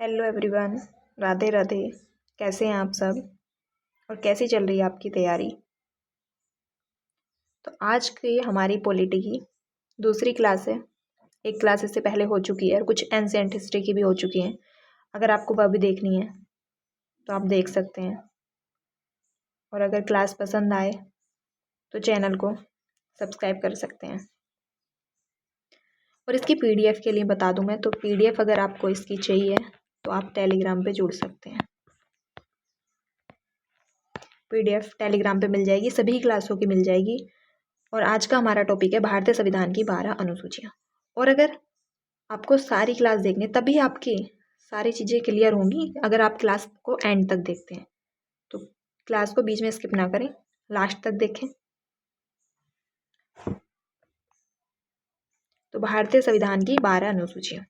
Hello everyone. Radhe Radhe. कैसे हैं आप सब और कैसी चल रही है आपकी तैयारी? तो आज की हमारी पॉलिटी की दूसरी क्लास है। एक क्लास इससे पहले हो चुकी है और कुछ एंशिएंट हिस्ट्री की भी हो चुकी हैं। अगर आपको वह भी देखनी है तो आप देख सकते हैं, और अगर क्लास पसंद आए तो चैनल को सब्सक्राइब कर सकते हैं। और इसकी पीडीएफ के लिए बता दूं मैं, तो पीडीएफ अगर आपको इसकी चाहिए तो आप टेलीग्राम पे जुड़ सकते हैं। पीडीएफ टेलीग्राम पे मिल जाएगी, सभी क्लासों की मिल जाएगी। और आज का हमारा टॉपिक है भारतीय संविधान की 12 अनुसूचियाँ। और अगर आपको सारी क्लास देखनी है तभी आपकी सारी चीज़ें क्लियर होंगी, अगर आप क्लास को एंड तक देखते हैं। तो क्लास को बीच में स्किप ना करें, लास्ट तक देखें। तो भारतीय संविधान की 12 अनुसूचियाँ।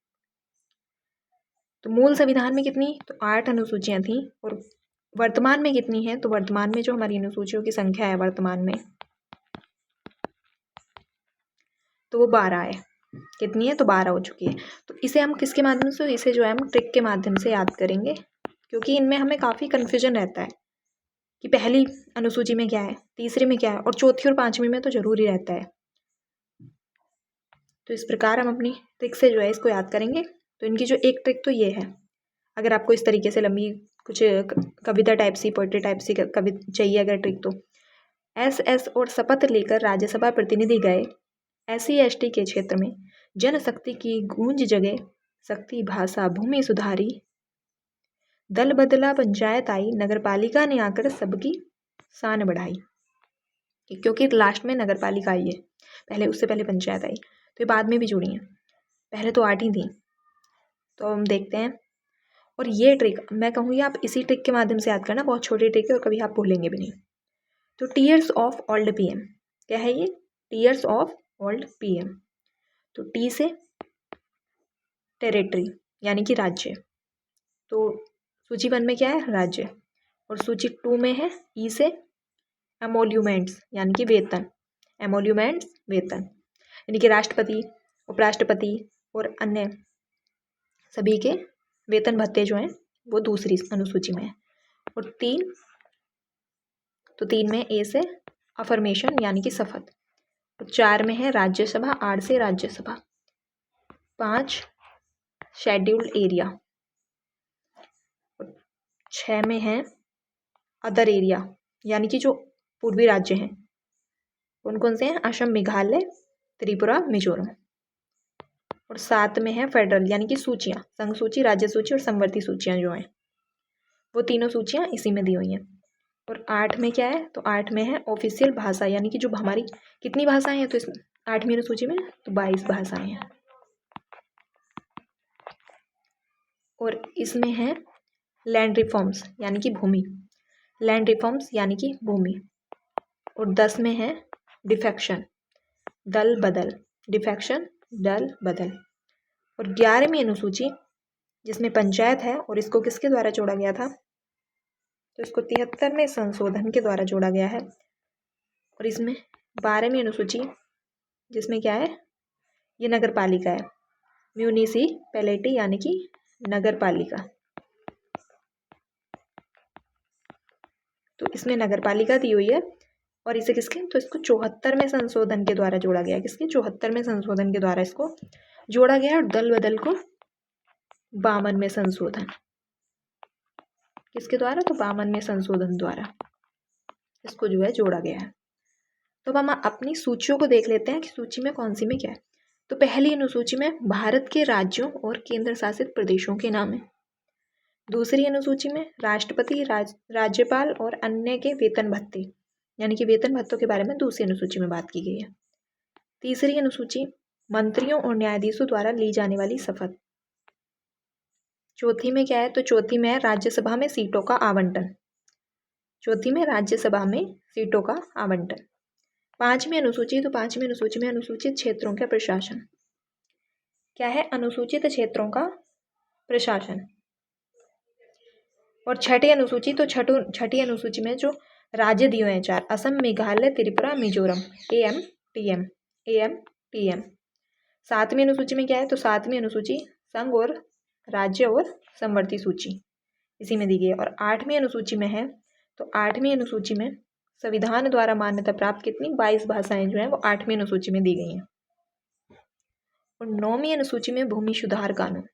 तो मूल संविधान में कितनी? तो 8 अनुसूचियाँ थीं। और वर्तमान में कितनी है? तो वर्तमान में जो हमारी अनुसूचियों की संख्या है वर्तमान में, तो वो 12 है। कितनी है? तो 12 हो चुकी है। तो इसे हम किसके माध्यम से, इसे जो है हम ट्रिक के माध्यम से याद करेंगे, क्योंकि इनमें हमें काफ़ी कन्फ्यूजन रहता है कि पहली अनुसूची में क्या है, तीसरी में क्या है, और चौथी और पांचवी में तो जरूर ही रहता है। तो इस प्रकार हम अपनी ट्रिक से जो है इसको याद करेंगे। तो इनकी जो एक ट्रिक तो ये है, अगर आपको इस तरीके से लंबी कुछ कविता टाइप सी, पोएट्री टाइप सी कवि चाहिए अगर ट्रिक, तो एस और शपथ लेकर राज्यसभा प्रतिनिधि गए, SC/ST के क्षेत्र में जनशक्ति की गूंज जगे, शक्ति भाषा भूमि सुधारी, दल बदला पंचायत आई, नगरपालिका ने आकर सबकी शान बढ़ाई। क्योंकि लास्ट में नगरपालिका आई है, पहले उससे पहले पंचायत आई, तो ये बाद में भी जुड़ी हैं। पहले तो 8 ही थी। तो हम देखते हैं। और ये ट्रिक मैं कहूँगी आप इसी ट्रिक के माध्यम से याद करना, बहुत छोटी ट्रिक है और कभी आप भूलेंगे भी नहीं। तो टीयर्स ऑफ ओल्ड PM क्या है ये? Tears of old PM। तो टी से टेरिटरी यानी कि राज्य, तो सूची 1 में क्या है? राज्य। और सूची 2 में है ई से एमोल्यूमेंट्स यानी कि वेतन। एमोल्यूमेंट्स वेतन यानी कि राष्ट्रपति, उपराष्ट्रपति और अन्य सभी के वेतन भत्ते जो हैं वो दूसरी अनुसूची में है। और 3 में ए से अफर्मेशन यानी कि शपथ। और 4 में है राज्यसभा, 8 से राज्यसभा। 5 scheduled area. 6 में है अदर एरिया यानी कि जो पूर्वी राज्य हैं। कौन कौन से हैं? असम, मेघालय, त्रिपुरा, मिजोरम। और 7 में है फेडरल यानी कि सूचियाँ, संघ सूची, राज्य सूची और समवर्ती सूचियाँ जो हैं वो तीनों सूचियाँ इसी में दी हुई हैं। और 8 में क्या है? तो 8 में है ऑफिशियल भाषा यानी कि जो हमारी कितनी भाषाएं हैं, तो इस 8वीं अनुसूची में तो 22 भाषाएं हैं। और इसमें है लैंड रिफॉर्म्स यानी कि भूमि, लैंड रिफॉर्म्स यानी कि भूमि। और 10 में है डिफेक्शन, दल बदल, डिफेक्शन दल बदल। और 11वीं अनुसूची जिसमें पंचायत है, और इसको किसके द्वारा जोड़ा गया था? तो इसको 73वें संशोधन के द्वारा जोड़ा गया है। और इसमें 12वीं अनुसूची जिसमें क्या है? ये नगर पालिका है, म्यूनिसिपैलिटी यानी कि नगर पालिका। तो इसमें नगर पालिका दी हुई है। और इसे किसके? तो इसको 74वें संशोधन के द्वारा जोड़ा गया है। किसके? 74वें संशोधन के द्वारा इसको जोड़ा गया है। और दल बदल को 52वें संशोधन, किसके द्वारा? तो 52वें संशोधन द्वारा इसको जो है जोड़ा गया है। तो अब हम अपनी सूचियों को देख लेते हैं कि सूची में कौन सी में क्या है। तो पहली अनुसूची में भारत के राज्यों और केंद्र शासित प्रदेशों के नाम है। दूसरी अनुसूची में राष्ट्रपति, राज्यपाल और अन्य के वेतन भत्ते यानी कि वेतन भत्तों के बारे में दूसरी अनुसूची में बात की गई है। तीसरी अनुसूची मंत्रियों और न्यायाधीशों द्वारा ली जाने वाली शपथ। चौथी में क्या है? तो चौथी में है राज्यसभा में सीटों का आवंटन। चौथी में राज्यसभा में सीटों का आवंटन। 5वीं अनुसूची, तो 5वीं अनुसूची में अनुसूचित क्षेत्रों का प्रशासन। क्या है? अनुसूचित क्षेत्रों का प्रशासन। और छठी अनुसूची, तो छठी अनुसूची में जो राज्य दिए हैं 4, असम, मेघालय, त्रिपुरा, मिजोरम, AM TM। 7वीं अनुसूची में क्या है? तो 7वीं अनुसूची संघ और राज्य और समवर्ती सूची इसी में दी गई है। और 8वीं अनुसूची में है, तो 8वीं अनुसूची में संविधान द्वारा मान्यता प्राप्त कितनी 22 भाषाएं जो हैं वो 8वीं अनुसूची में दी गई हैं। और 9वीं अनुसूची में भूमि सुधार कानून,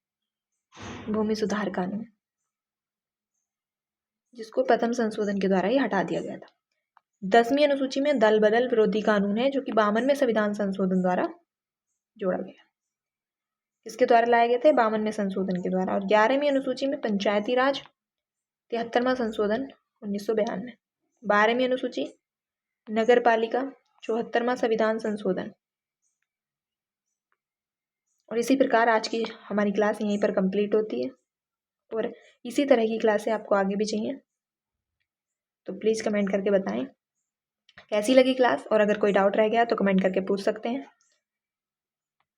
भूमि सुधार कानून जिसको प्रथम संशोधन के द्वारा ही हटा दिया गया था। 10वीं अनुसूची में दल बदल विरोधी कानून है, जो कि 52वें संविधान संशोधन द्वारा जोड़ा गया। किसके द्वारा लाए गए थे? 52वें संशोधन के द्वारा। और 11वीं अनुसूची में पंचायती राज, 73वां संशोधन 1992। 12वीं अनुसूची नगर पालिका, 74वां संविधान संशोधन। और इसी प्रकार आज की हमारी क्लास यहीं पर कंप्लीट होती है। और इसी तरह की क्लासें आपको आगे भी चाहिए तो प्लीज़ कमेंट करके बताएं कैसी लगी क्लास। और अगर कोई डाउट रह गया तो कमेंट करके पूछ सकते हैं।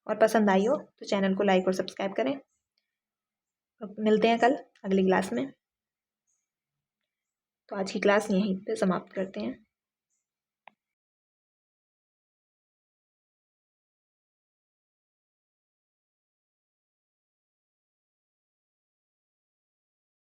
और पसंद आई हो तो चैनल को लाइक और सब्सक्राइब करें। मिलते हैं कल अगली क्लास में। तो आज की क्लास यहीं पे समाप्त करते हैं।